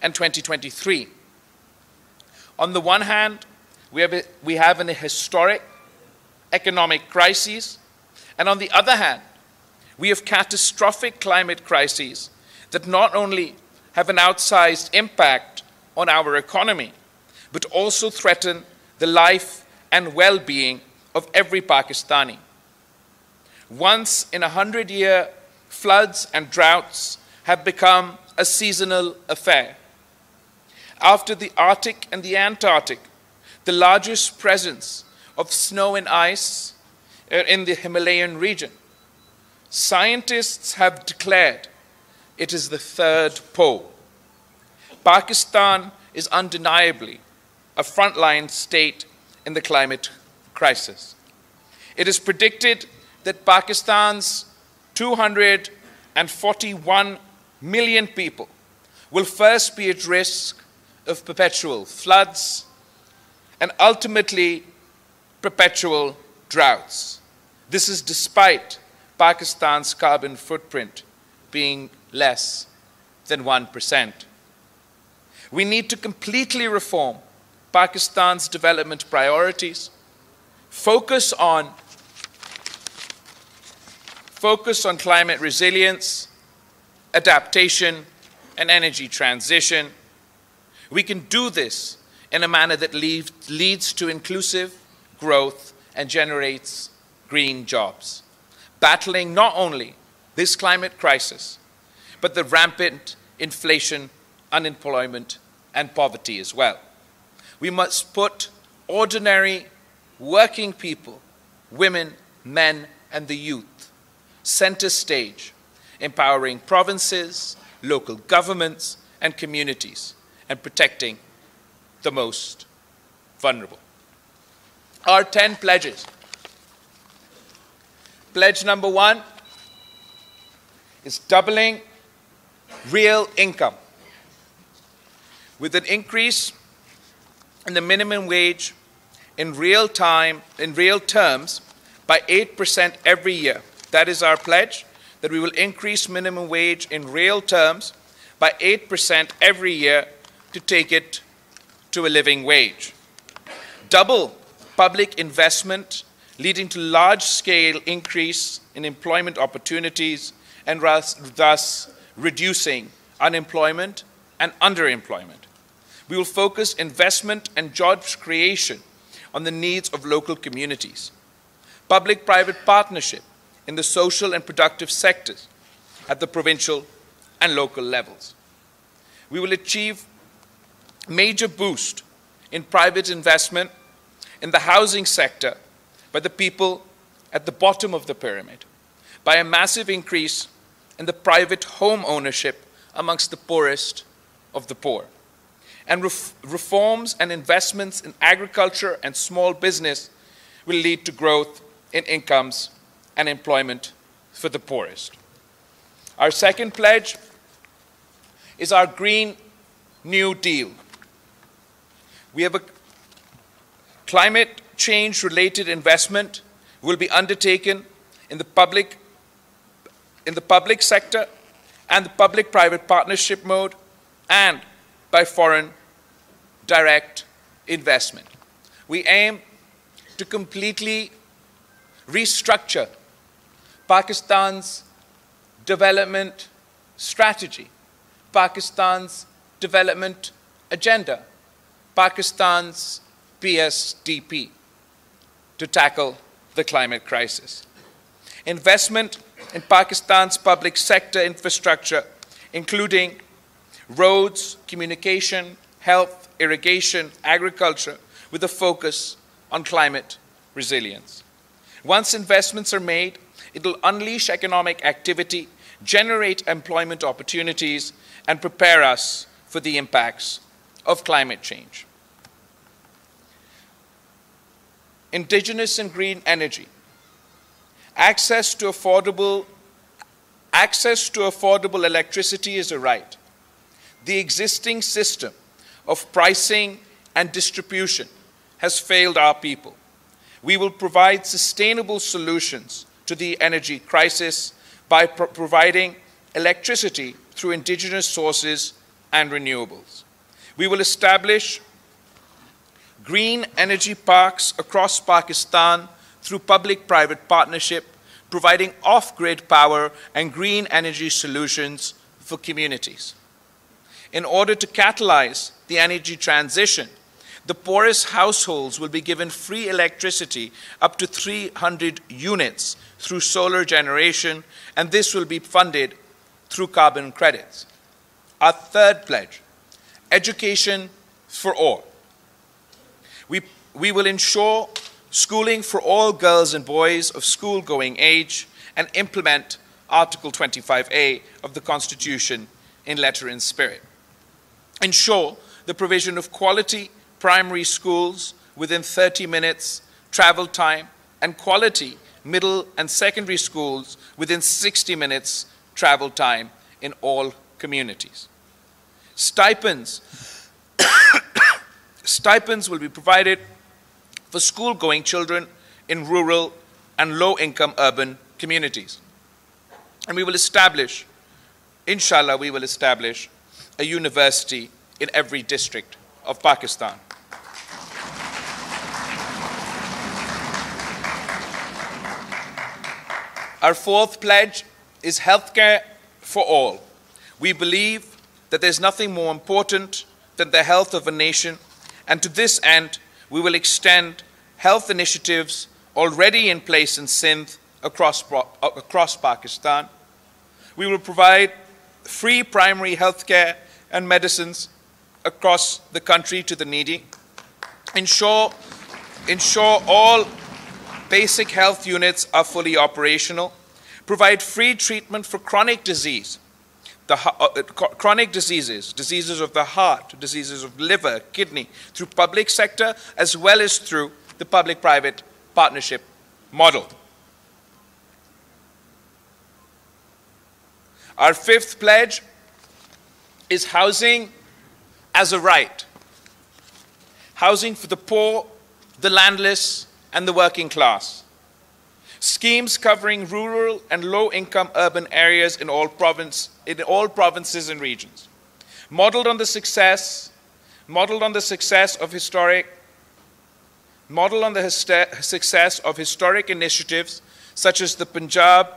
and 2023. On the one hand, we have a historic economic crisis, and on the other hand, we have catastrophic climate crises that not only have an outsized impact on our economy, but also threaten the life and well-being of every Pakistani. Once in 100-year floods and droughts have become a seasonal affair. After the Arctic and the Antarctic, the largest presence of snow and ice in the Himalayan region, scientists have declared it is the third pole. Pakistan is undeniably a frontline state in the climate crisis. It is predicted that Pakistan's 241 million people will first be at risk of perpetual floods and ultimately perpetual droughts. This is despite Pakistan's carbon footprint being less than 1%. We need to completely reform Pakistan's development priorities, focus on climate resilience, adaptation, and energy transition. We can do this in a manner that leads to inclusive growth and generates green jobs, battling not only this climate crisis, but the rampant inflation, unemployment, and poverty as well. We must put ordinary working people, women, men, and the youth, center stage, empowering provinces, local governments, and communities, and protecting the most vulnerable. Our 10 pledges. Pledge number 1 is doubling real income, with an increase in the minimum wage in real terms by 8% every year. That is our pledge, that we will increase minimum wage in real terms by 8% every year to take it to a living wage. Double public investment, leading to large-scale increase in employment opportunities and thus reducing unemployment and underemployment. We will focus investment and jobs creation on the needs of local communities. Public-private partnership in the social and productive sectors at the provincial and local levels. We will achieve major boost in private investment in the housing sector by the people at the bottom of the pyramid, by a massive increase in the private home ownership amongst the poorest of the poor. And reforms and investments in agriculture and small business will lead to growth in incomes and employment for the poorest. Our second pledge is our Green New Deal. We have a climate change-related investment will be undertaken in the public sector and the public-private partnership mode and by foreign direct investment. We aim to completely restructure Pakistan's development strategy, Pakistan's development agenda, Pakistan's PSDP, to tackle the climate crisis. Investment in Pakistan's public sector infrastructure, including roads, communication, health, irrigation, agriculture, with a focus on climate resilience. Once investments are made, it will unleash economic activity, generate employment opportunities, and prepare us for the impacts of climate change. Indigenous and green energy. Access to affordable electricity is a right. The existing system of pricing and distribution has failed our people. We will provide sustainable solutions to the energy crisis by providing electricity through indigenous sources and renewables. We will establish green energy parks across Pakistan through public-private partnership, providing off-grid power and green energy solutions for communities. In order to catalyze the energy transition, the poorest households will be given free electricity up to 300 units through solar generation, and this will be funded through carbon credits. Our third pledge, education for all. We will ensure schooling for all girls and boys of school-going age and implement Article 25A of the Constitution in letter and spirit. Ensure the provision of quality primary schools within 30 minutes travel time and quality middle and secondary schools within 60 minutes travel time in all communities. Stipends will be provided for school-going children in rural and low-income urban communities. And we will establish, inshallah, we will establish a university in every district of Pakistan. Our fourth pledge is healthcare for all. We believe that there's nothing more important than the health of a nation, and to this end, we will extend health initiatives already in place in Sindh across Pakistan. We will provide free primary health care and medicines across the country to the needy. Ensure all basic health units are fully operational. Provide free treatment for chronic disease. Chronic diseases of the heart, diseases of liver, kidney, through public sector as well as through the public-private partnership model. Our fifth pledge is housing as a right. Housing for the poor, the landless, and the working class. Schemes covering rural and low-income urban areas in all provinces and regions. Modeled on the success of historic initiatives such as the Punjab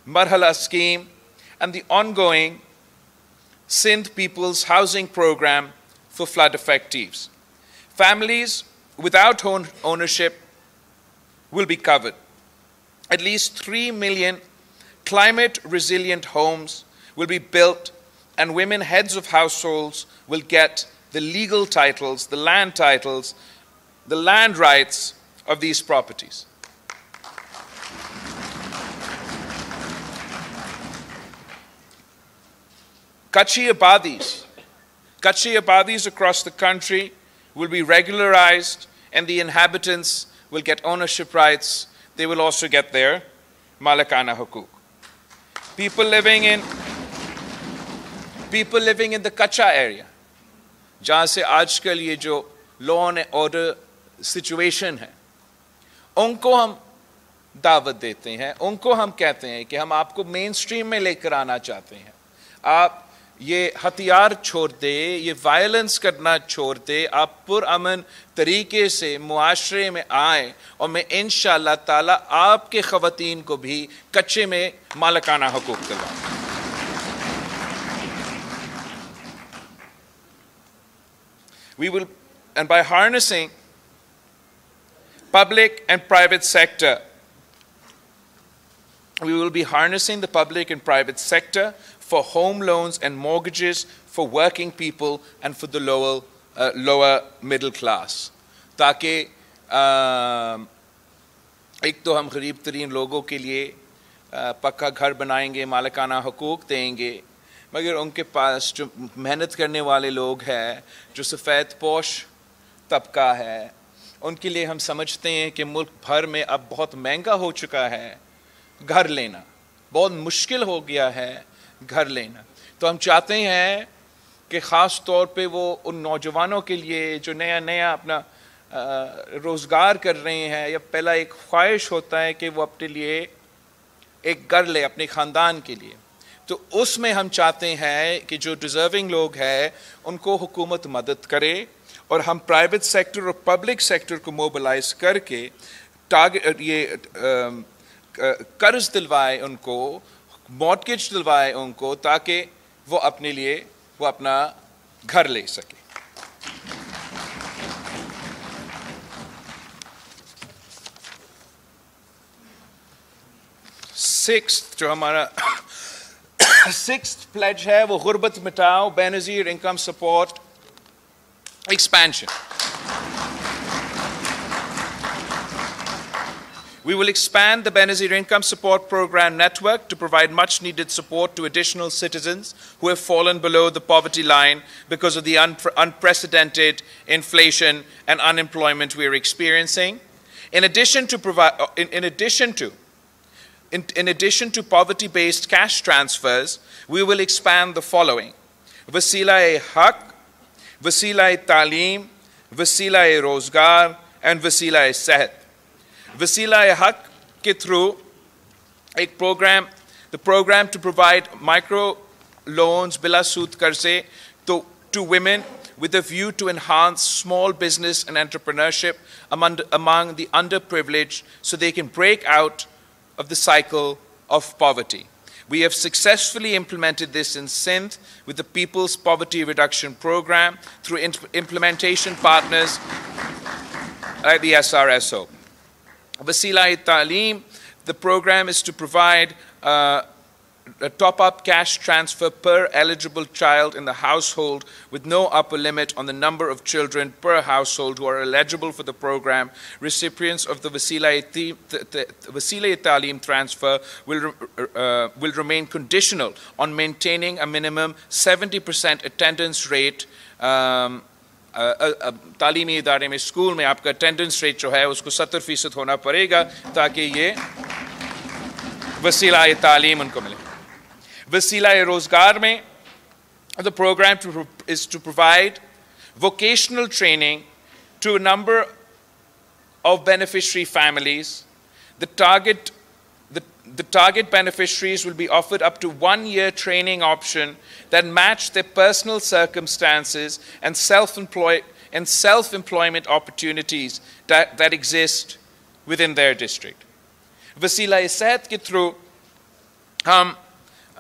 Marhala scheme and the ongoing Sindh People's Housing Program for flood effectives. Families without ownership will be covered. At least 3 million climate-resilient homes will be built, and women heads of households will get the legal titles, the land rights of these properties. Kachi abadis across the country will be regularized, and the inhabitants will get ownership rights. They will also get their Malakana hukuk. People living in the Kacha area, जहाँ से आजकल ये जो law and order situation है, उनको हम दावत देते हैं, उनको हम कहते हैं कि हम आपको मेन स्ट्रीम में लेकर आना चाहते हैं. आप ये हथियार छोड़ दे, ये वायलेंस करना छोड़ दे, आप पुरअमन तरीके से मुआशरे में आए, और मैं इंशाअल्लाह ताला आपके ख़वातीन को भी कच्चे में मालिकाना हकूक़ दिलवाऊंगा. We will, and by harnessing public and private sector, we will be harnessing the public and private sector for home loans and mortgages for working people and for the lower middle class. ताकि एक तो हम गरीब तरीन लोगों के लिए पक्का घर बनाएंगे, मालिकाना हकूक़ देंगे, मगर उनके पास जो मेहनत करने वाले लोग हैं, जो सफ़ेद पोश तबका है, उनके लिए हम समझते हैं कि मुल्क भर में अब बहुत महंगा हो चुका है घर लेना, बहुत मुश्किल हो गया है घर लेना. तो हम चाहते हैं कि ख़ास तौर पे वो उन नौजवानों के लिए जो नया अपना रोज़गार कर रहे हैं, या पहला एक ख्वाहिश होता है कि वो अपने लिए एक घर ले अपने ख़ानदान के लिए, तो उसमें हम चाहते हैं कि जो डिज़र्विंग लोग हैं उनको हुकूमत मदद करे और हम प्राइवेट सेक्टर और पब्लिक सेक्टर को मोबिलाइज करके टारगेट ये कर्ज दिलवाए उनको, मॉर्टगेज दिलवाए उनको, ताकि वो अपने लिए वो अपना घर ले सके। सिक्स्थ जो हमारा सिक्स्थ प्लेज है वो गुर्बत मिटाओ, Benazir income support expansion. We will expand the Benazir Income Support Program network to provide much needed support to additional citizens who have fallen below the poverty line because of the unprecedented inflation and unemployment we are experiencing. In addition to poverty-based cash transfers, we will expand the following: Wasila-e-Haq, Wasila-e-Taaleem, Wasila-e-Rozgar, and Wasila-e-Sehat. Wasila-e-Haq ke through a program, the program to provide micro loans bila sood qarze to women with a view to enhance small business and entrepreneurship among the underprivileged so they can break out of the cycle of poverty. We have successfully implemented this in Sindh with the People's Poverty Reduction Program through implementation partners like the SRSO. Wasila-e-Taaleem, the program is to provide a top-up cash transfer per eligible child in the household with no upper limit on the number of children per household who are eligible for the program. Recipients of the Wasila-e-Taaleem transfer will remain conditional on maintaining a minimum 70% attendance rate. तालीमी इदारे में school में आपका attendance rate जो है उसको 70% होना पड़ेगा ताकि ये वसीला-ए-तालीम उनको मिले। Wasila-e-Rozgar mein, the program is to provide vocational training to a number of beneficiary families. The target beneficiaries will be offered up to 1 year training option that match their personal circumstances and self-employment opportunities that exist within their district. Wasila-e-Sehat ke through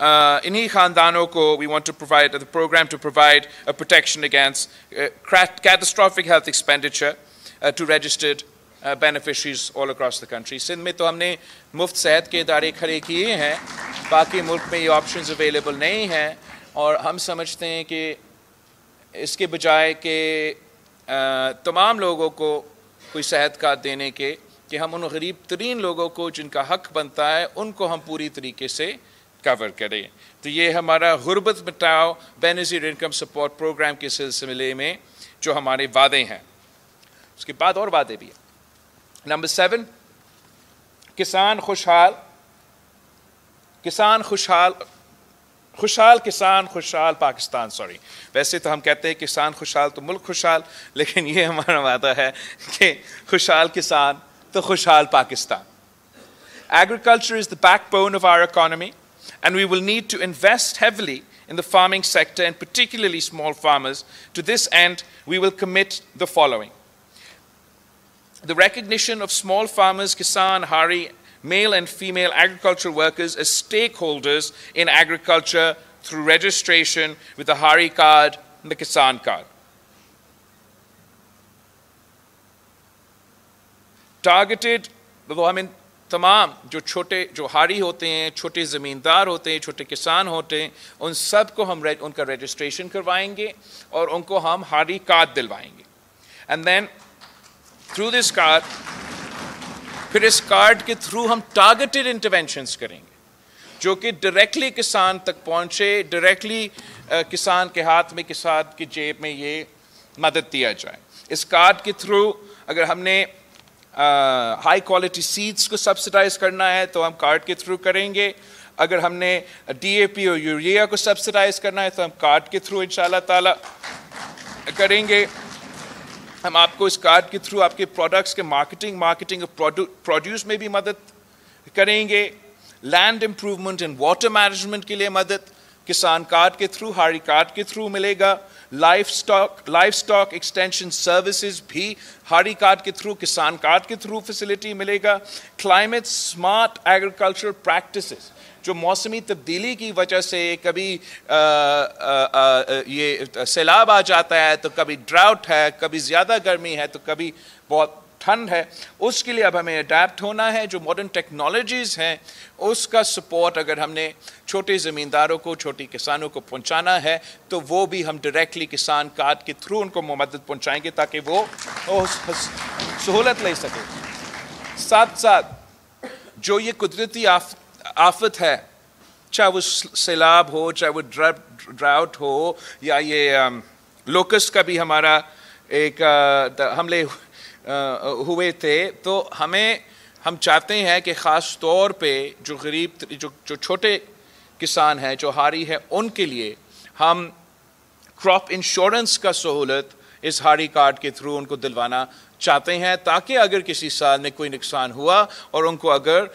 inhi khandanon ko we want to provide the program to provide a protection against catastrophic health expenditure to registered beneficiaries all across the country. Sindh mein to humne muft sehat ke idare khade kiye hain, baaki mulk mein ye options available nahi hain aur hum samajhte hain ki iske bajaye ke tamam logon ko koi sehat card dene ke कि हम उन गरीब तरीन लोगों को जिनका हक बनता है उनको हम पूरी तरीके से कवर करें। तो ये हमारा गुर्बत मिटाओ बेनज़ीर इनकम सपोर्ट प्रोग्राम के सिलसिले में जो हमारे वादे हैं। उसके बाद और वादे भी हैं। नंबर 7, किसान खुशहाल पाकिस्तान। सॉरी, वैसे तो हम कहते हैं किसान खुशहाल तो मुल्क खुशहाल, लेकिन ये हमारा वादा है कि खुशहाल किसान तो खुशहाल Pakistan. Agriculture is the backbone of our economy, and we will need to invest heavily in the farming sector and particularly small farmers. To this end, we will commit the following: the recognition of small farmers, Kisan, Hari, male and female agricultural workers as stakeholders in agriculture through registration with the Hari card and the Kisan card. Targeted, तो हमें तमाम जो हारी होते हैं, छोटे ज़मींदार होते हैं, छोटे किसान होते हैं, उन सब को हम उनका रजिस्ट्रेशन करवाएंगे और उनको हम हारी कार्ड दिलवाएंगे। And then through this card, फिर इस कार्ड के थ्रू हम टारगेटेड इंटरवेंशंस करेंगे जो कि डायरेक्टली किसान तक पहुँचे, डायरेक्टली किसान के हाथ में, किसान की जेब में ये मदद दिया जाए। इस कार्ड के थ्रू अगर हमने हाई क्वालिटी सीड्स को सब्सिडाइज करना है तो हम कार्ड के थ्रू करेंगे। अगर हमने DAP और यूरिया को सब्सिडाइज करना है तो हम कार्ड के थ्रू इंशाल्लाह ताला करेंगे। हम आपको इस कार्ड के थ्रू आपके प्रोडक्ट्स के मार्केटिंग ऑफ प्रोड्यूस में भी मदद करेंगे। Land improvement and water management के लिए मदद किसान कार्ड के थ्रू, हारी कार्ड के थ्रू मिलेगा। लाइफ स्टॉक एक्सटेंशन सर्विसेज भी हारी कार्ड के थ्रू, किसान कार्ड के थ्रू फैसिलिटी मिलेगा। क्लाइमेट स्मार्ट एग्रीकल्चर प्रैक्टिसेस, जो मौसमी तब्दीली की वजह से कभी ये सैलाब आ जाता है, तो कभी ड्राउट है, कभी ज़्यादा गर्मी है, तो कभी बहुत ठंड है, उसके लिए अब हमें अडेप्ट होना है। जो मॉडर्न टेक्नोलॉजीज़ हैं उसका सपोर्ट अगर हमने छोटे ज़मींदारों को, छोटे किसानों को पहुंचाना है, तो वो भी हम डायरेक्टली किसान कार्ड के थ्रू उनको मदद पहुंचाएंगे ताकि वो सहूलत ले सके। साथ साथ जो ये कुदरती आफत है, चाहे वो सैलाब हो, चाहे वो ड्राउट हो, या ये लोकस्ट का भी हमारा एक हमले हुए थे, तो हम चाहते हैं कि ख़ास तौर पे जो गरीब जो छोटे किसान हैं, जो हारी है, उनके लिए हम क्रॉप इंश्योरेंस का सहूलत इस हारी कार्ड के थ्रू उनको दिलवाना चाहते हैं, ताकि अगर किसी साल में कोई नुकसान हुआ और उनको अगर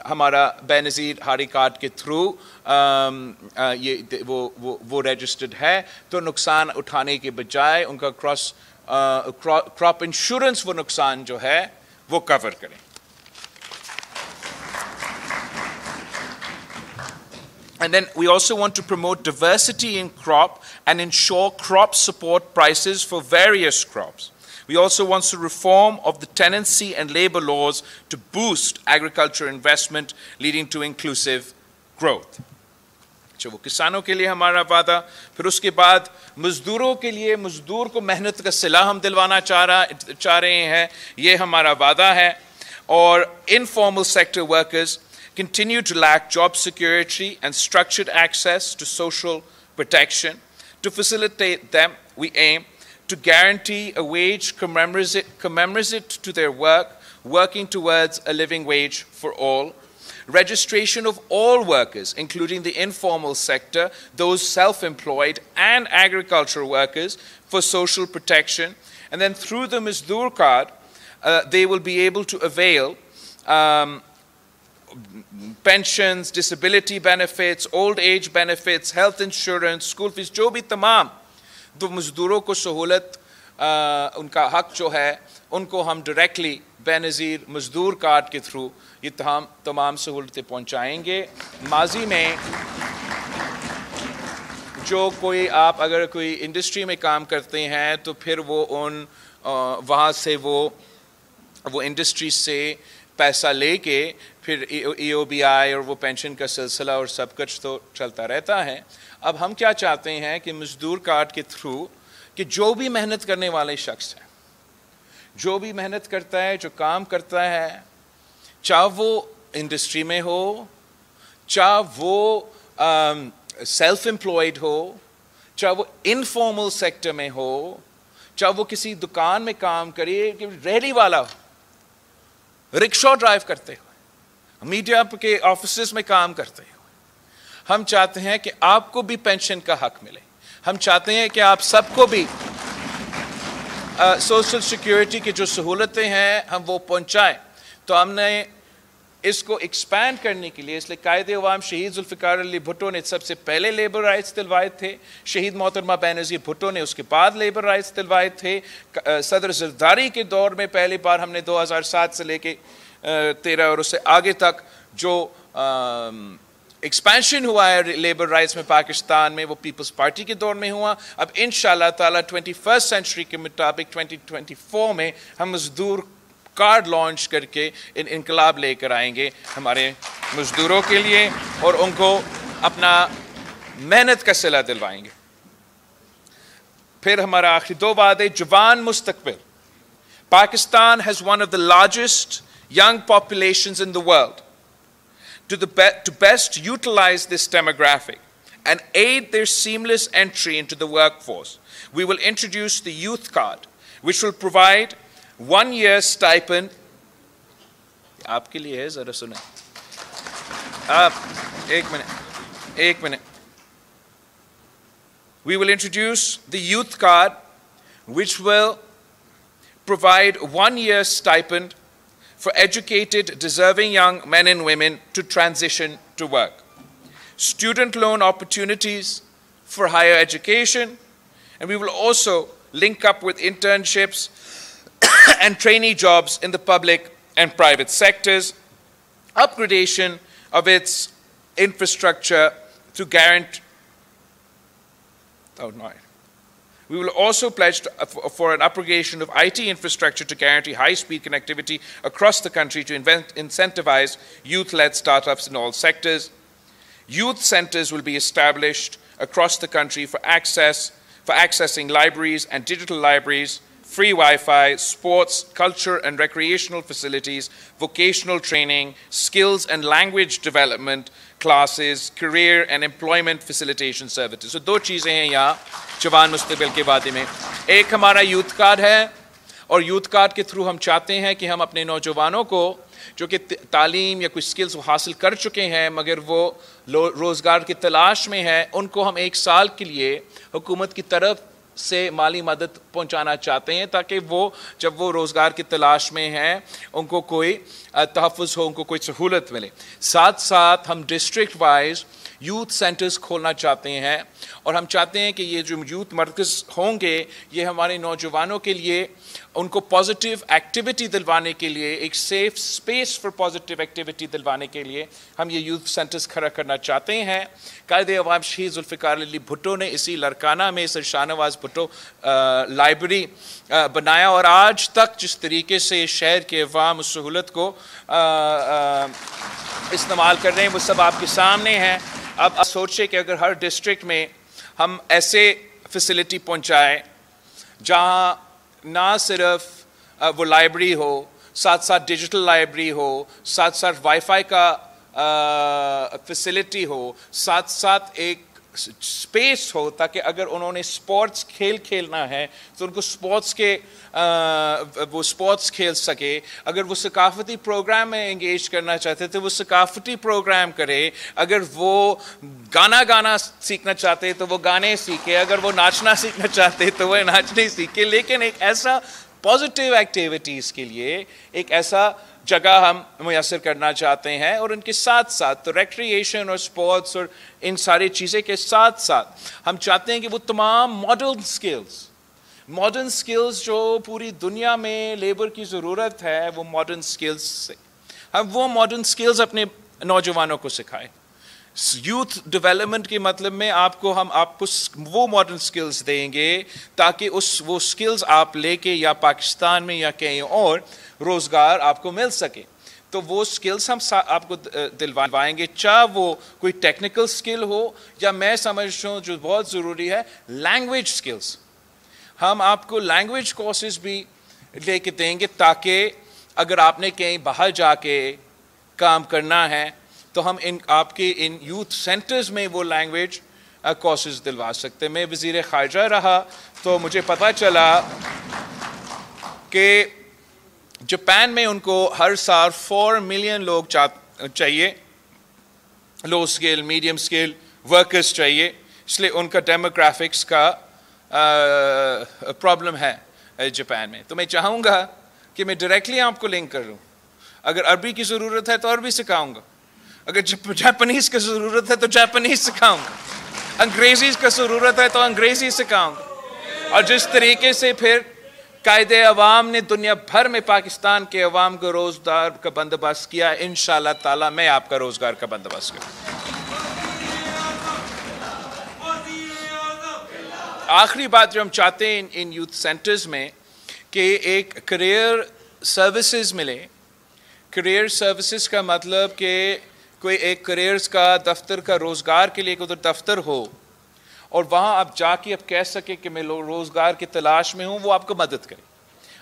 हमारा बेनज़ीर हारी कार्ड के थ्रू ये वो रजिस्टर्ड है, तो नुकसान उठाने के बजाय उनका क्रॉप इंश्योरेंस वो नुकसान जो है वो कवर करें। And then we also want to promote diversity in crop and ensure crop support prices for various crops. We also want to reform of the tenancy and labor laws to boost agriculture investment, leading to inclusive growth. अच्छा, वो किसानों के लिए हमारा वादा। फिर उसके बाद मजदूरों के लिए, मजदूर को मेहनत का सिला हम दिलवाना चाह रहे हैं, ये हमारा वादा है। और informal sector workers continue to lack job security and structured access to social protection. To facilitate them, we aim to guarantee a wage commensurate to their work, working towards a living wage for all. Registration of all workers, including the informal sector, those self-employed and agricultural workers, for social protection. And then through the Mazdoor card, they will be able to avail pensions, disability benefits, old age benefits, health insurance, school fees, जो भी तमाम तो मजदूरों को सहूलत उनका हक जो है, उनको हम डायरेक्टली बेनज़ीर मजदूर कार्ड के थ्रू ये तमाम सहूलतें पहुंचाएंगे। माजी में जो कोई आप अगर कोई इंडस्ट्री में काम करते हैं, तो फिर वो वहाँ से वो इंडस्ट्री से पैसा लेके फिर EOBI और वो पेंशन का सिलसिला और सब कुछ तो चलता रहता है। अब हम क्या चाहते हैं कि मजदूर कार्ड के थ्रू कि जो भी मेहनत करने वाले शख्स हैं, जो भी मेहनत करता है, जो काम करता है, चाहे वो इंडस्ट्री में हो, चाहे वो सेल्फ एम्प्लॉयड हो, चाहे वो इनफॉर्मल सेक्टर में हो, चाहे वो किसी दुकान में काम करे, रेहड़ी वाला हो, रिक्शा ड्राइव करते हुए, मीडिया के ऑफिसेस में काम करते हुए, हम चाहते हैं कि आपको भी पेंशन का हक मिले। हम चाहते हैं कि आप सबको भी सोशल सिक्योरिटी की जो सहूलतें हैं हम वो पहुंचाएं। तो हमने इसको एक्सपैंड करने के लिए, इसलिए कायदे-ए-अवाम शहीद जुल्फ़िकार अली भुट्टो ने सबसे पहले लेबर राइट्स दिलवाए थे, शहीद मोहतरमा बेनज़ीर भुट्टो ने उसके बाद लेबर राइट्स दिलवाए थे। सदर ज़रदारी के दौर में पहली बार हमने 2007 से लेके 13 और उससे आगे तक जो एक्सपेंशन हुआ है लेबर राइट्स में पाकिस्तान में, वो पीपल्स पार्टी के दौर में हुआ। अब इंशाअल्लाह ताला 21st सेंचुरी के मुताबिक 2024 में हम मजदूर कार्ड लॉन्च करके इनकलाब लेकर आएंगे हमारे मजदूरों के लिए और उनको अपना मेहनत का सिला दिलवाएंगे। फिर हमारा आखिरी दो वादे, जवान मुस्तकबिल। Pakistan has one of the largest young populations in the world. To best utilize this demographic and aid their seamless entry into the workforce, we will introduce the Youth Card, which will provide 1 year stipend. आपके लिए है, जरा सुने आप, एक minute. We will introduce the Youth Card, which will provide 1 year stipend for educated, deserving young men and women to transition to work. Student loan opportunities for higher education, and we will also link up with internships and trainee jobs in the public and private sectors, upgradation of its infrastructure to guarantee. We will also pledge for an upgradation of IT infrastructure to guarantee high-speed connectivity across the country to incentivize youth-led startups in all sectors. Youth centers will be established across the country for accessing libraries and digital libraries, free Wi-Fi, sports, culture and recreational facilities, vocational training, skills and language development classes, career and employment facilitation services. So दो चीज़ें हैं यहाँ जवान मुस्तकबिल के वादे में. एक हमारा यूथ कार्ड है और यूथ कार्ड के थ्रू हम चाहते हैं कि हम अपने नौजवानों को जो कि तालीम या कोई स्किल्स हासिल कर चुके हैं मगर वो रोज़गार की तलाश में है, उनको हम 1 साल के लिए हुकूमत की तरफ से माली मदद पहुंचाना चाहते हैं ताकि वो जब वो रोज़गार की तलाश में हैं उनको कोई तहफ़्फ़ुज़ हो, उनको कोई सहूलत मिले. साथ साथ हम डिस्ट्रिक्ट वाइज यूथ सेंटर्स खोलना चाहते हैं और हम चाहते हैं कि ये जो यूथ मरकज़ होंगे ये हमारे नौजवानों के लिए उनको पॉजिटिव एक्टिविटी दिलवाने के लिए, एक safe space for positive activity दिलवाने के लिए हम ये यूथ सेंटर्स खड़ा करना चाहते हैं. कायदे अवाम शहीद ज़ुल्फ़िकार अली भुट्टो ने इसी लरकाना में सर शाहनवाज़ भुट्टो लाइब्रेरी बनाया और आज तक जिस तरीके से शहर के अवाम उस सहूलत को इस्तेमाल कर रहे हैं वो सब आपके सामने हैं. अब सोचिए कि अगर हर डिस्ट्रिक्ट में हम ऐसे फैसिलिटी पहुंचाएं जहां ना सिर्फ वो लाइब्रेरी हो, साथ साथ डिजिटल लाइब्रेरी हो, साथ साथ वाईफाई का फैसिलिटी हो, साथ साथ एक स्पेस हो ताकि अगर उन्होंने स्पोर्ट्स खेलना है तो उनको स्पोर्ट्स के वो स्पोर्ट्स खेल सके. अगर वो सकाफती प्रोग्राम में एंगेज करना चाहते तो वो सकाफती प्रोग्राम करे. अगर वो गाना सीखना चाहते तो वो गाने सीखे. अगर वो नाचना सीखना चाहते तो वो नाचने सीखे. लेकिन एक ऐसा पॉजिटिव एक्टिविटीज़ के लिए एक ऐसा जगह हम मुयसर करना चाहते हैं और उनके साथ साथ तो रिक्रिएशन और स्पोर्ट्स और इन सारी चीज़ें के साथ साथ हम चाहते हैं कि वो तमाम मॉडर्न स्किल्स जो पूरी दुनिया में लेबर की ज़रूरत है वो मॉडर्न स्किल्स से हम वो मॉडर्न स्किल्स अपने नौजवानों को सिखाएं. यूथ डेवलपमेंट के मतलब में आपको वो मॉडर्न स्किल्स देंगे ताकि वो स्किल्स आप लेके या पाकिस्तान में या कहीं और रोज़गार आपको मिल सके. तो वो स्किल्स हम आपको दिलवाएंगे, चाहे वो कोई टेक्निकल स्किल हो या मैं समझता हूँ जो बहुत ज़रूरी है लैंग्वेज स्किल्स. हम आपको लैंग्वेज कोर्सेज भी लेके देंगे ताकि अगर आपने कहीं बाहर जाके काम करना है तो हम आपके इन यूथ सेंटर्स में वो लैंग्वेज कोर्सेज दिलवा सकते हैं. मैं वज़ीर ख़ारजा रहा तो मुझे पता चला कि जापान में उनको हर साल 4 मिलियन लोग चाहिए, लो स्किल मीडियम स्किल वर्कर्स चाहिए. इसलिए उनका डेमोग्राफिक्स का प्रॉब्लम है जापान में. तो मैं चाहूँगा कि मैं डायरेक्टली आपको लिंक कर लूँ. अगर अरबी की ज़रूरत है तो अरबी सिखाऊँगा, अगर जापानीज़ की ज़रूरत है तो जापानीज़ सिखाऊँगा, अंग्रेज़ी की ज़रूरत है तो अंग्रेज़ी सिखाऊँगा. और जिस तरीके से फिर कायदे अवाम ने दुनिया भर में पाकिस्तान के अवाम को रोज़गार का बंदोबस्त किया, इंशाअल्लाह ताला मैं आपका रोज़गार का बंदोबस्त करूँ. आखिरी बात जो हम चाहते हैं इन यूथ सेंटर्स में कि एक करियर सर्विसेज मिले. करियर सर्विसेज का मतलब कि कोई एक करियर्स का दफ्तर का रोज़गार के लिए उधर दफ्तर हो और वहाँ आप जाके आप कह सके कि मैं रोज़गार की तलाश में हूँ, वो आपको मदद करे.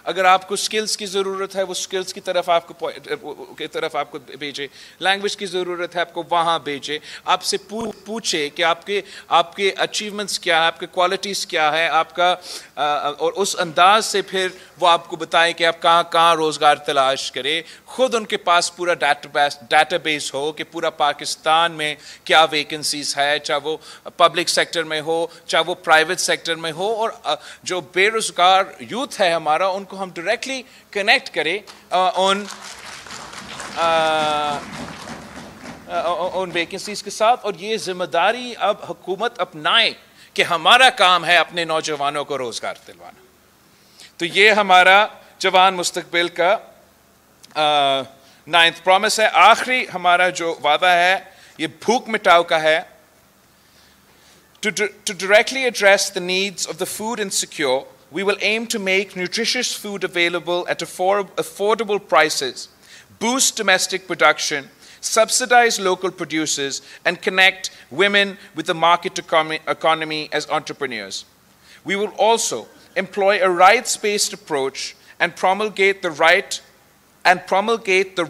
अगर आपको स्किल्स की ज़रूरत है वो स्किल्स की तरफ आपको भेजे. लैंग्वेज की ज़रूरत है आपको वहाँ भेजे. आपसे पूछे कि आपके अचीवमेंट्स क्या है, आपके क्वालिटीज़ क्या है आपका, और उस अंदाज से फिर वो आपको बताएं कि आप कहाँ रोज़गार तलाश करें. ख़ुद उनके पास पूरा डाटाबेस हो कि पूरा पाकिस्तान में क्या वैकेंसीज़ है, चाहे वो पब्लिक सेक्टर में हो चाहे वो प्राइवेट सेक्टर में हो. और जो बेरोज़गार यूथ है हमारा उनको हम डायरेक्टली कनेक्ट करें उन उन वैकेंसीज के साथ, और ये जिम्मेदारी अब हुकूमत अपनाए कि हमारा काम है अपने नौजवानों को रोजगार दिलवाना। तो ये हमारा जवान मुस्तकबिल का 9th प्रॉमिस है। आखिरी हमारा जो वादा है ये भूख मिटाओ का है। To directly address the needs of the food insecure, we will aim to make nutritious food available at affordable prices, boost domestic production, subsidize local producers, and connect women with the market economy as entrepreneurs. We will also employ a rights-based approach and promulgate the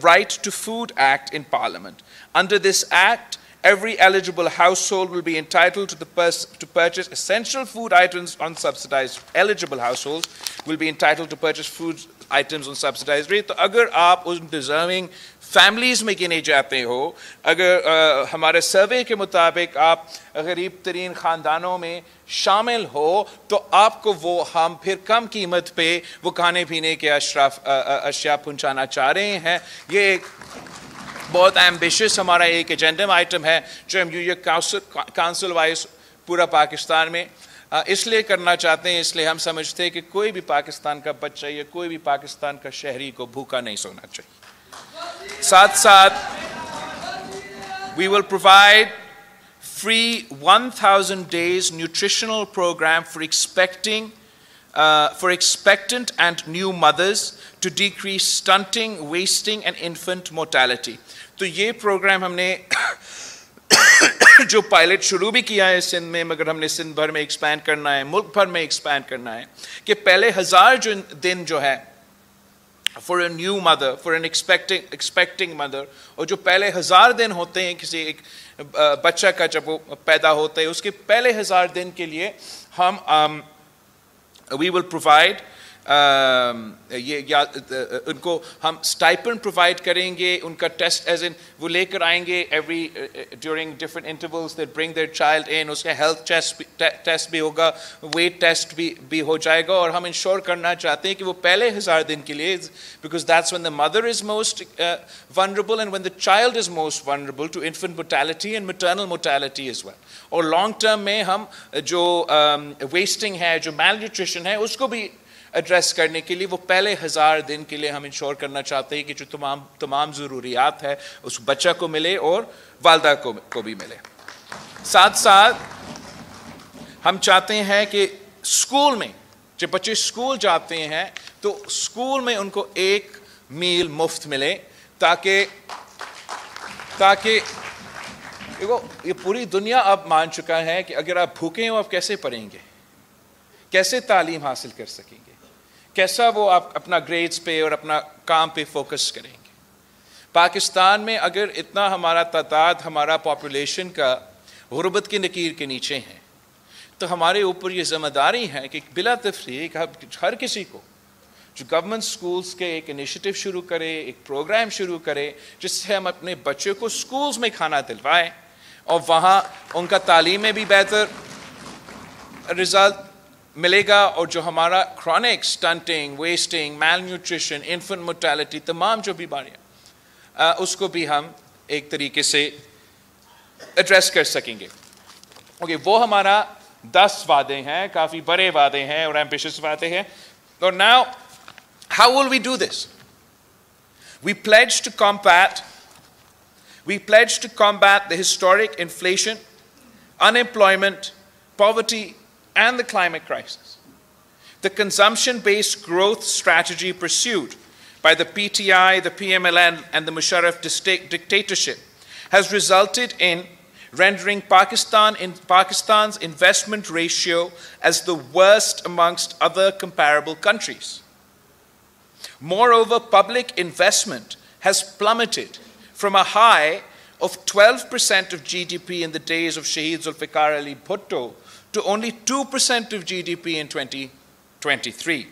Right to Food Act in Parliament. Under this act, every eligible household will be entitled to purchase essential food items on subsidized. Eligible households will be entitled to purchase food items on subsidized rate. तो अगर आप उन deserving families में गिने जाते हो, अगर हमारे सर्वे के मुताबिक आप गरीब तरीन ख़ानदानों में शामिल हो, तो आपको वो हम फिर कम कीमत पे वो खाने पीने के अशिया पहुँचाना चाह रहे हैं। ये एक बहुत एम्बिशियस हमारा एक एजेंडम आइटम है जो हम यूनियन काउंसिल वाइज पूरा पाकिस्तान में इसलिए करना चाहते हैं, इसलिए हम समझते हैं कि कोई भी पाकिस्तान का बच्चा या कोई भी पाकिस्तान का शहरी को भूखा नहीं सोना चाहिए। साथ साथ we will provide free 1000 days nutritional program for expectant and new mothers to decrease stunting, wasting and infant mortality. तो ये प्रोग्राम हमने जो पायलट शुरू भी किया है सिंध में, मगर हमने सिंध भर में एक्सपैंड करना है, मुल्क भर में एक्सपैंड करना है कि पहले 1000 दिन जो है for a new mother, for an expecting mother, और जो पहले 1000 दिन होते हैं किसी एक बच्चा का जब वो पैदा होता है, उसके पहले 1000 दिन के लिए हम we will provide उनको हम स्टाइपेंड प्रोवाइड करेंगे, उनका टेस्ट एज इन वो लेकर आएंगे every during different intervals, they bring their child in, उसका हेल्थ टेस्ट भी होगा, वेट टेस्ट भी हो जाएगा, और हम इंश्योर करना चाहते हैं कि वो पहले 1000 दिन के लिए, because that's when the mother is most vulnerable and when the child is most vulnerable to infant mortality and maternal mortality as well. और लॉन्ग टर्म में हम जो वेस्टिंग है, जो मैल न्यूट्रिशन है, उसको भी एड्रेस करने के लिए वो पहले 1000 दिन के लिए हम इंश्योर करना चाहते हैं कि जो तमाम ज़रूरियात है उस बच्चा को मिले और वालदा को भी मिले। साथ साथ हम चाहते हैं कि स्कूल में जब बच्चे स्कूल जाते हैं तो स्कूल में उनको एक मील मुफ्त मिले, ताकि देखो ये पूरी दुनिया अब मान चुका है कि अगर आप भूखे हो आप कैसे पढ़ेंगे, कैसे तालीम हासिल कर सकेंगे, कैसा वो आप अपना ग्रेड्स पे और अपना काम पे फोकस करेंगे। पाकिस्तान में अगर इतना हमारा तादाद, हमारा पॉपुलेशन का गुर्बत की नकीर के नीचे है, तो हमारे ऊपर ये जिम्मेदारी है कि बिला तफरीक हर किसी को जो गवर्नमेंट स्कूल्स के एक इनिशिएटिव शुरू करे, एक प्रोग्राम शुरू करे, जिससे हम अपने बच्चों को स्कूल्स में खाना दिलवाएं और वहाँ उनका तालीम में भी बेहतर रिजल्ट मिलेगा, और जो हमारा क्रॉनिक स्टंटिंग, वेस्टिंग, मैल न्यूट्रिशन, इन्फेंट मोर्टेलिटी, तमाम जो बीमारियाँ उसको भी हम एक तरीके से एड्रेस कर सकेंगे। ओके, वो हमारा 10 वादे हैं, काफ़ी बड़े वादे हैं और एम्बिशियस वादे हैं। और now how will we do this? We pledge to combat the historic inflation, unemployment, poverty, and the climate crisis. The consumption-based growth strategy pursued by the PTI, the PMLN, and the Musharraf dictatorship has resulted in rendering Pakistan's investment ratio as the worst amongst other comparable countries. Moreover, public investment has plummeted from a high of 12% of GDP in the days of Shaheed Zulfikar Ali Bhutto to only 2% of GDP in 2023.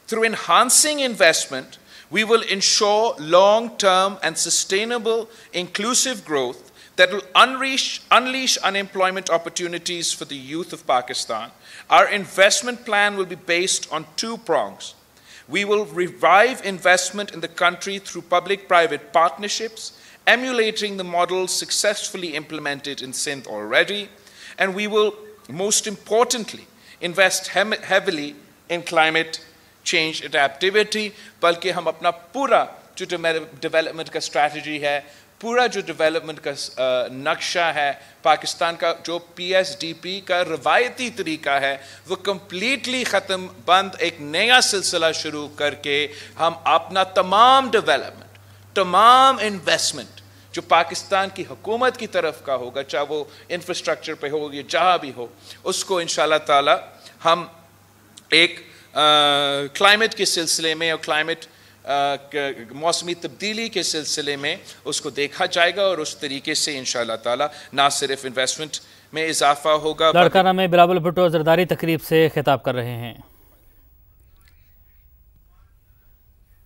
Through enhancing investment, we will ensure long-term and sustainable inclusive growth that will unleash unemployment opportunities for the youth of Pakistan. Our investment plan will be based on 2 prongs. We will revive investment in the country through public-private partnerships, emulating the models successfully implemented in Sindh already. And we will, most importantly, invest heavily in climate change adaptivity. बल्कि हम अपना पूरा जो development का strategy है, पूरा जो development का नक्शा है, पाकिस्तान का जो PSDP का रवायती तरीका है, वो कम्प्लीटली ख़त्म बंद एक नया सिलसिला शुरू करके हम अपना तमाम डेवलपमेंट, तमाम इन्वेस्टमेंट जो पाकिस्तान की हुकूमत की तरफ का होगा, चाहे वो इंफ्रास्ट्रक्चर पे हो या जहाँ भी हो, उसको इंशाल्लाह ताला हम एक क्लाइमेट के सिलसिले में और क्लाइमेट मौसमी तब्दीली के सिलसिले में उसको देखा जाएगा और उस तरीके से इंशाअल्लाह ताला ना सिर्फ इन्वेस्टमेंट में इजाफा होगा। लाड़काना में बिलावल भुट्टो जरदारी तकरीब से खिताब कर रहे हैं।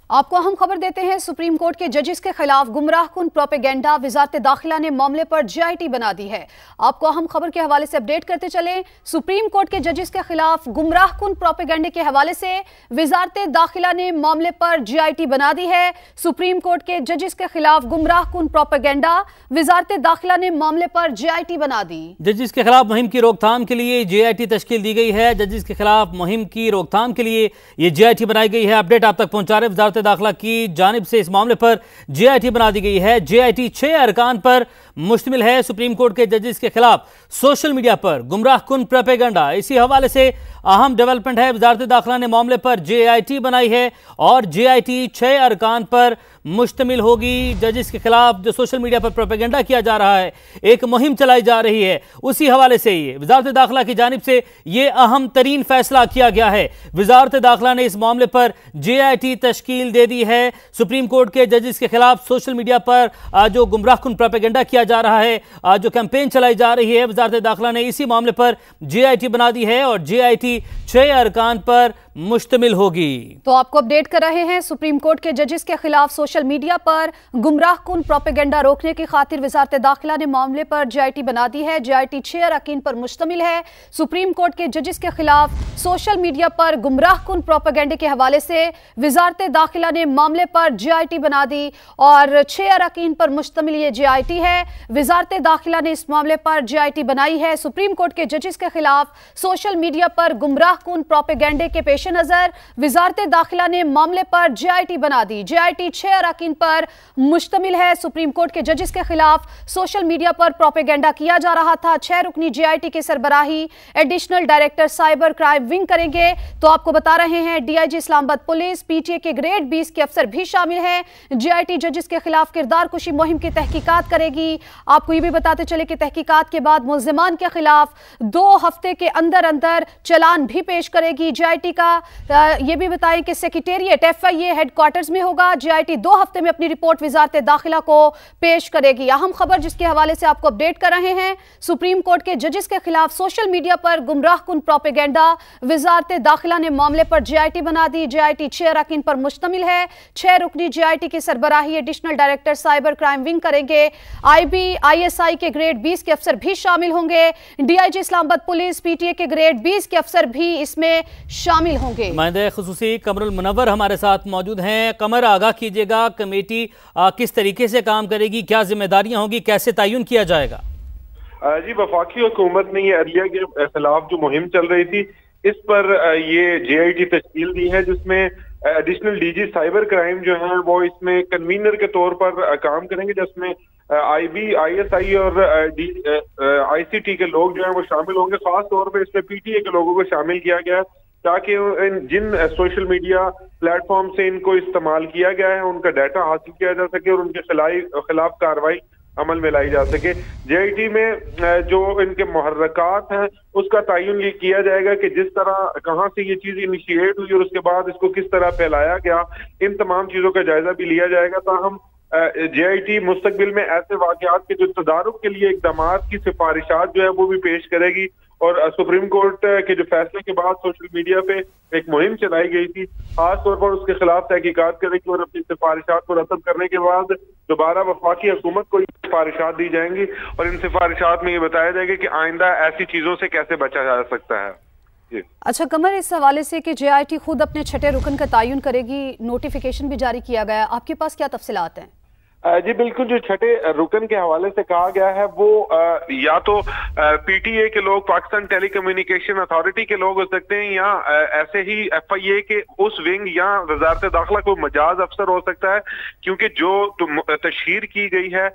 आपको अहम खबर देते हैं, सुप्रीम कोर्ट के जजेस के खिलाफ गुमराहकुन प्रोपेगेंडा, वजारत दाखिला ने मामले पर GIT बना दी है। आपको अहम खबर के हवाले से अपडेट करते चलें। सुप्रीम कोर्ट के जजेस के खिलाफ गुमराहकुन प्रोपेगेंडे के हवाले से वजारत दाखिला ने मामले पर GIT बना दी है। सुप्रीम कोर्ट के जजेस के खिलाफ गुमराहकुन प्रोपेगेंडा, वजारत दाखिला ने मामले पर GIT बना दी। जजेस के खिलाफ मुहिम की रोकथाम के लिए GIT तश्कील दी गई है। जजेस के खिलाफ मुहिम की रोकथाम के लिए ये GIT बनाई गई है। अपडेट आप तक पहुंचा रहे वजारत दाखिला की जानिब से इस मामले पर GIT बना दी गई है। GIT 6 अरकान पर मुश्तमिल है। सुप्रीम कोर्ट के जजेस के खिलाफ सोशल मीडिया पर गुमराहकुन प्रोपेगेंडा, इसी हवाले से अहम डेवलपमेंट है। वजारत दाखिला ने मामले पर GIT बनाई है और GIT 6 अरकान पर मुश्तमिल होगी। जजेस के खिलाफ जो सोशल मीडिया पर प्रोपेगेंडा किया जा रहा है, एक मुहिम चलाई जा रही है, उसी हवाले से ये वजारत दाखिला की जानिब से ये अहम तरीन फैसला किया गया है। वजारत दाखिला ने इस मामले पर GIT तश्कील दे दी है। सुप्रीम कोर्ट के जजेस के खिलाफ सोशल मीडिया पर जो गुमराहकुन प्रोपेगेंडा किया जा रहा है, जो कैंपेन चलाई जा रही है, वजारत दाखिला ने इसी मामले पर GIT बना दी है और GIT 6 अरकान पर मुश्तमिल होगी। तो आपको अपडेट कर रहे हैं, सुप्रीम कोर्ट के जजेस के खिलाफ सोशल मीडिया पर गुमराहकुन प्रोपेगेंडा रोकने की खातिर वजारत दाखिला ने मामले पर GIT बना दी है। GIT 6 अरकान पर मुश्तमिल है। सुप्रीम कोर्ट के जजेस के खिलाफ सोशल मीडिया पर गुमराहकुन प्रोपेगेंडे के हवाले से वजारत दाखिला ने मामले पर GIT बना दी और 6 अरकान पर मुश्तमिल ये GIT है। वजारत दाखिला ने इस मामले पर GIT बनाई है। सुप्रीम कोर्ट के जजेस के खिलाफ सोशल मीडिया पर गुमराहकुन प्रोपेगेंडे के पेश नजर वजारत दाखिला ने मामले पर GIT बना दी। GIT 6 अरकान पर मुश्तमिल है। सुप्रीम कोर्ट के जजेस के खिलाफ सोशल मीडिया पर प्रोपेगेंडा किया जा रहा था। 6 रुकनी GIT की सरबराही additional director cyber crime wing करेंगे। तो आपको बता रहे हैं, DIG इस्लामाबाद पुलिस, PTA के ग्रेड 20 के अफसर भी शामिल हैं। GIT जजेस के खिलाफ किरदार कुशी मुहिम की तहकीकात करेगी। आपको ये भी बताते चले कि तहकीकात के बाद मुल्जिमान के खिलाफ 2 हफ्ते के अंदर अंदर चालान भी पेश करेगी। GIT का ये भी बताएं कि सेक्रेटेरिएट FIA हेडक्वार्टर्स में होगा। GIT 2 हफ्ते में अपनी रिपोर्ट वजारत दाखिला को पेश करेगी। अहम खबर जिसके हवाले से आपको अपडेट कर रहे हैं, सुप्रीम कोर्ट के जजेस के खिलाफ सोशल मीडिया पर गुमराहकुन प्रोपेगेंडा, वजारत दाखिला ने मामले पर GIT बना दी। GIT 6 अरकान पर मुश्तमिल है। 6 रुकनी GIT की सरबराही additional director cyber crime wing करेंगे। IB ISI के ग्रेड 20 के अफसर भी शामिल होंगे। DIG इस्लामाबाद पुलिस, PTA के ग्रेड 20 के अफसर भी इसमें शामिल होंगे। नुमाइंदे खुसूसी कमरुल मुनव्वर हमारे साथ मौजूद हैं। कमर, आगाह कीजिएगा, कमेटी किस तरीके से काम करेगी, क्या जिम्मेदारियां होंगी, कैसे तयन किया जाएगा? जी, वफाकी हुकूमत ने ये अदलिया के खिलाफ जो मुहिम चल रही थी, इस पर ये GIT तश्कील दी है, जिसमें एडिशनल DG साइबर क्राइम जो है वो इसमें कन्वीनर के तौर पर काम करेंगे, जिसमें IB ISI और ICT के लोग जो है वो शामिल होंगे। खास तौर पर इसमें PTA के लोगों को शामिल किया गया है ताकि जिन सोशल मीडिया प्लेटफॉर्म से इनको इस्तेमाल किया गया है उनका डाटा हासिल किया जा सके और उनके खिलाफ कार्रवाई अमल में लाई जा सके। GIT में जो इनके मुहर्रकात हैं उसका तयन ये किया जाएगा कि जिस तरह कहाँ से ये चीज इनिशिएट हुई और उसके बाद इसको किस तरह फैलाया गया, इन तमाम चीजों का जायजा भी लिया जाएगा। ताहम GIT मुस्तकबिल में ऐसे वाकयात के जो तदारुक के लिए इकदामात की सिफारिशात जो है वो भी पेश करेगी और सुप्रीम कोर्ट के जो फैसले के बाद सोशल मीडिया पे एक मुहिम चलाई गई थी, खास तौर पर उसके खिलाफ तहकीकात करेगी और अपनी सिफारिशात को रद्द करने के बाद दोबारा वफाकी हुकूमत को ये सिफारिशात दी जाएंगी और इन सिफारिशात में ये बताया जाएगा कि आइंदा ऐसी चीजों से कैसे बचा जा सकता है। अच्छा कमर, इस हवाले से कि JIT खुद अपने छठे रुकन का तयन करेगी, नोटिफिकेशन भी जारी किया गया, आपके पास क्या तफसीलात हैं? जी बिल्कुल, जो छठे रुकन के हवाले से कहा गया है वो या तो PTA के लोग, पाकिस्तान टेली कम्युनिकेशन अथॉरिटी के लोग हो सकते हैं, या ऐसे ही FIA के उस विंग या वजारत दाखिला कोई मजाज अफसर हो सकता है, क्योंकि जो तशहीर की गई है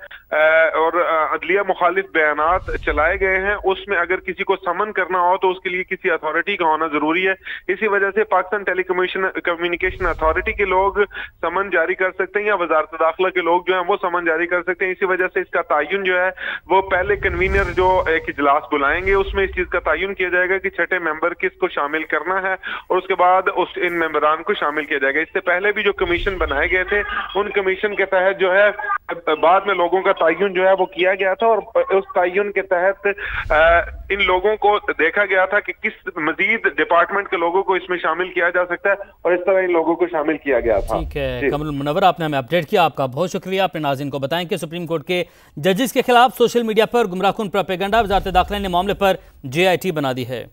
और अदलिया मुखालिफ बयानात चलाए गए हैं, उसमें अगर किसी को समन करना हो तो उसके लिए किसी अथॉरिटी का होना जरूरी है। इसी वजह से पाकिस्तान टेली कम्युनिकेशन अथॉरिटी के लोग समन जारी कर सकते हैं या वजारत दाखिला के लोग जो वो समन जारी कर सकते हैं। इसी वजह से इसका तयन जो है वो पहले कन्वीनर जो एक इजलास बुलाएंगे, उसमें इस चीज का तयन किया जाएगा कि छठे मेंबर किसको शामिल करना है, और उसके बाद इन मेंबरान को शामिल किया जाएगा। इससे पहले भी जो कमीशन बनाए गए थे, उन कमीशन के तहत जो है बाद में लोगों का तयन जो है वो किया गया था, और उस तयन के तहत इन लोगों को देखा गया था कि किस मजीद डिपार्टमेंट के लोगों को इसमें शामिल किया जा सकता है, और इस तरह इन लोगों को शामिल किया गया था। ठीक है कमरुल मुनव्वर, आपने हमें अपडेट किया, आपका बहुत शुक्रिया। अपने नाज़रीन को बताएं कि सुप्रीम कोर्ट के जजेस के खिलाफ सोशल मीडिया पर गुमराहकुन प्रोपेगेंडा वजारत दाखिला ने मामले पर JIT बना दी है।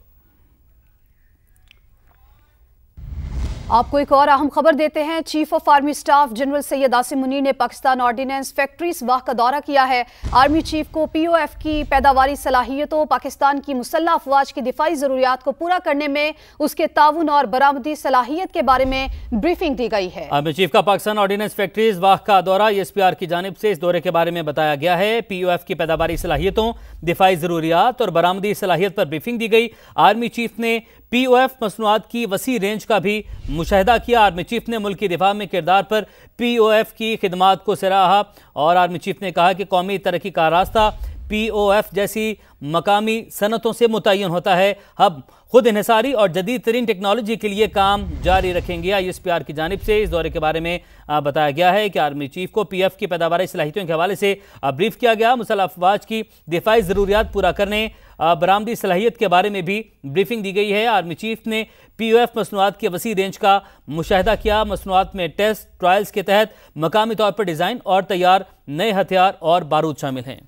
आपको एक और अहम खबर देते हैं। Chief of army staff general Syed Asim Munir ने पाकिस्तान ऑर्डिनेंस फैक्ट्रीज वाह का दौरा किया है। आर्मी चीफ को POF की पैदावारी सलाहियतों, पाकिस्तान की मुसल्लह अफवाज की दिफाई ज़रूरियात को पूरा करने में उसके ताउन और बरामदी सलाहियत के बारे में ब्रीफिंग दी गई है। आर्मी चीफ का पाकिस्तान ऑर्डिनेंस फैक्ट्रीज वाह का दौरा, SPR की जानिब से इस दौरे के बारे में बताया गया है। POF की पैदावारी सलाहियतों, दिफाई ज़रूरियात और बरामदी सलाहियत पर ब्रीफिंग दी गई। आर्मी चीफ ने POF मसनूआत की वसी रेंज का भी मुशाहिदा किया। आर्मी चीफ ने मुल्क की दिफा में किरदार पर POF की खिदमात को सराहा, और आर्मी चीफ ने कहा कि कौमी तरक्की का रास्ता POF जैसी मकामी सनतों से मुतय्यन होता है। अब खुद इन्हिसारी और जदीद तरीन टेक्नोलॉजी के लिए काम जारी रखेंगे। ISPR की जानिब से इस दौरे के बारे में बताया गया है कि आर्मी चीफ को PF की पैदावारी सलाहियतों के हवाले से ब्रीफ किया गया। मुसल्लह अफवाज की दिफाई ज़रूरियात पूरा करने, बरामदी सलाहियत के बारे में भी ब्रीफिंग दी गई है। आर्मी चीफ ने POF मसनूआत के वसी रेंज का मुशाहिदा किया। मसनूआत में टेस्ट ट्रायल्स के तहत मकामी तौर पर डिज़ाइन और तैयार नए हथियार और बारूद शामिल हैं।